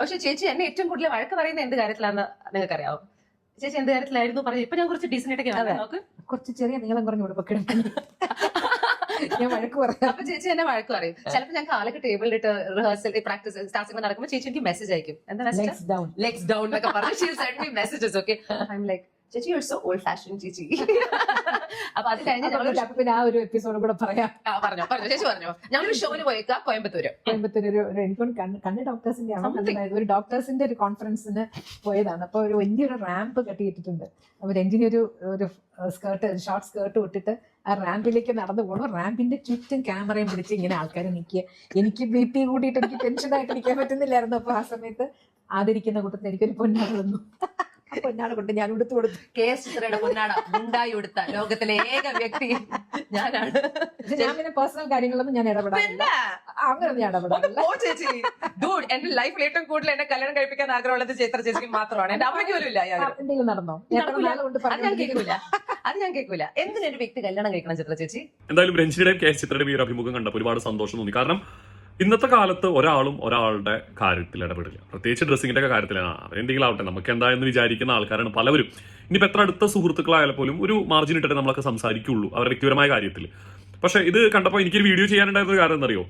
പക്ഷെ ചേച്ചി എന്നെ ഏറ്റവും കൂടുതൽ വഴക്ക് പറയുന്ന എന്ത് കാര്യത്തിലാണെന്ന് നിങ്ങൾക്ക് അറിയാവും? ചേച്ചി എന്ത് കാര്യത്തിലായിരുന്നു പറഞ്ഞു? ഇപ്പൊ ഞാൻ കുറച്ച് ഡീസൻ്റ് നോക്ക്, കുറച്ച് ചെറിയ നീളം കുറഞ്ഞു കൊടുക്കും ഞാൻ വഴക്ക് പറയാം. അപ്പൊ ചേച്ചി എന്നെ വഴക്ക് പറയും. ചിലപ്പോ ഞാൻ കാലൊക്കെ ടേബിളിലിട്ട് റിഹേഴ്സൽ പ്രാക്ടീസ് സ്റ്റാർട്ടിംഗ് നടക്കുമ്പോൾ ചേച്ചി എനിക്ക് മെസ്സേജ് അയക്കും, എന്താ ലെഗ്സ് ഡൗൺ എന്നൊക്കെ പറഞ്ഞു messages. Okay, I am like chechi you are so old fashion chechi. അപ്പൊ അത് കഴിഞ്ഞ് പിന്നെ ആ ഒരു എപ്പിസോഡ് കൂടെ പറയാം. പറഞ്ഞോ ചേച്ചി പറഞ്ഞോ. ഞങ്ങളൊരു ഷോന് പോയേക്കാം കോയമ്പത്തൂര് എനിക്ക് കണ്ണ് ഡോക്ടേഴ്സിന്റെ ആണ്. ഒരു ഡോക്ടേഴ്സിന്റെ ഒരു കോൺഫറൻസിന് പോയതാണ്. അപ്പൊ ഒരു വലിയൊരു റാമ്പ് കെട്ടിയിട്ടിട്ടുണ്ട്. അപ്പൊ രഞ്ജിനി ഒരു സ്കേർട്ട്, ഷോർട്ട് സ്കേർട്ട് ഇട്ടിട്ട് ആ റാമ്പിലേക്ക് നടന്നു പോകണം. റാമ്പിന്റെ ചുറ്റും ക്യാമറയും പിടിച്ച് ഇങ്ങനെ ആൾക്കാർ നിൽക്കുക. എനിക്ക് BP കൂടിയിട്ട് എനിക്ക് ടെൻഷനായിട്ട് നിൽക്കാൻ പറ്റുന്നില്ലായിരുന്നു. അപ്പൊ ആ സമയത്ത് ആദരിക്കുന്ന കൂട്ടത്തിൽ എനിക്കൊരു പൊന്നാട വന്നു. ആ പൊന്നാട കൊണ്ട് ഞാൻ ഉടുത്തു കൊടുത്തു. KS ചിത്രയുടെ പൊന്നാട ഉണ്ടായി കൊടുത്ത ലോകത്തിലെ ഏക വ്യക്തി ഞാനാണ്. ഞാൻ പിന്നെ പേഴ്സണൽ കാര്യങ്ങളൊന്നും ഞാൻ ഇടപെടാറില്ല. അങ്ങനെ ഞാൻ ഇടപെടാറില്ല. എന്റെ ലൈഫിൽ ഏറ്റവും കൂടുതൽ എന്നെ കല്യാണം കഴിപ്പിക്കാൻ ആഗ്രഹമുള്ളത് ചിത്ര ചേച്ചിക്ക് മാത്രമാണ്. എന്റെ അമ്മയ്ക്ക് പോലും ഇല്ല. എന്തെങ്കിലും നടന്നോ? അത് ഞാൻ കേൾക്കൂല. എന്തിനൊരു വ്യക്തി കല്യാണം കഴിക്കണം ചിത്ര ചേച്ചി? എന്തായാലും രഞ്ജിനിയുടെയും KS ചിത്രയുടെയും ഈ ഒരു അഭിമുഖം കണ്ടപ്പോൾ ഒരുപാട് സന്തോഷം തോന്നി. കാരണം ഇന്നത്തെ കാലത്ത് ഒരാളും ഒരാളുടെ കാര്യത്തിൽ ഇടപെടില്ല, പ്രത്യേകിച്ച് ഡ്രസ്സിങ്ങിന്റെ ഒക്കെ കാര്യത്തിലാണ്. അവരെന്തെങ്കിലും ആവട്ടെ, നമുക്ക് എന്തായെന്ന് വിചാരിക്കുന്ന ആൾക്കാരാണ് പലവരും. ഇനിയിപ്പോൾ എത്ര അടുത്ത സുഹൃത്തുക്കളായാലും പോലും ഒരു മാർജിൻ ഇട്ടിട്ട് നമ്മളൊക്കെ സംസാരിക്കുള്ളൂ അവരുടെ വ്യക്തിപരമായ കാര്യത്തിൽ. പക്ഷെ ഇത് കണ്ടപ്പോൾ എനിക്കൊരു വീഡിയോ ചെയ്യാനുണ്ടായിരുന്ന കാര്യം എന്നറിയോ,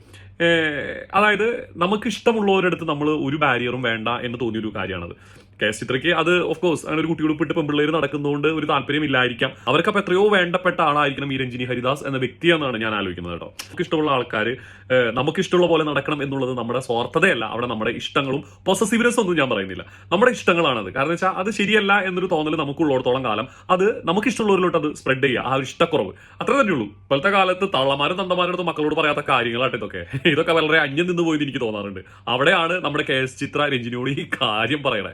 അതായത് നമുക്ക് ഇഷ്ടമുള്ളവരടുത്ത് നമ്മൾ ഒരു ബാരിയറും വേണ്ട എന്ന് തോന്നിയൊരു കാര്യമാണത്. KS ചിത്രയ്ക്ക് അത് ഓഫ് കോഴ്സ് അങ്ങനെ ഒരു കുട്ടികളുപ്പിട്ട് പെൺപിള്ളേർ നടക്കുന്നതുകൊണ്ട് ഒരു താല്പര്യമില്ലായിരിക്കാം. അവർക്കപ്പോൾ എത്രയോ വേണ്ടപ്പെട്ട ആളായിരിക്കണം ഈ രഞ്ജിനി ഹരിദാസ് എന്ന വ്യക്തിയെന്നാണ് ഞാൻ ആലോചിക്കുന്നത് കേട്ടോ. നമുക്കിഷ്ടമുള്ള ആൾക്കാർ നമുക്കിഷ്ടമുള്ള പോലെ നടക്കണം എന്നുള്ളത് നമ്മുടെ സ്വാർത്ഥതയല്ല. അവിടെ നമ്മുടെ ഇഷ്ടങ്ങളും പൊസസീവ്നെസ് ഒന്നും ഞാൻ പറയുന്നില്ല, നമ്മുടെ ഇഷ്ടങ്ങളാണത്. കാരണം വെച്ചാൽ അത് ശരിയല്ല എന്നൊരു തോന്നൽ നമുക്കുള്ളിടത്തോളം കാലം അത് നമുക്കിഷ്ടമുള്ളവരിലോട്ട് അത് സ്പ്രെഡ് ചെയ്യുക, ആ ഒരു ഇഷ്ടക്കുറവ് അത്ര തന്നെയുള്ളൂ. ഇപ്പോഴത്തെ കാലത്ത് തള്ളമാരും തന്തമാരുടെ മക്കളോട് പറയാത്ത കാര്യങ്ങളായിട്ട് ഇതൊക്കെ വളരെ അന്യം നിന്ന് പോയെന്ന് എനിക്ക് തോന്നാറുണ്ട്. അവിടെയാണ് നമ്മുടെ KS ചിത്ര രഞ്ജിനിയോട് ഈ കാര്യം പറയണേ.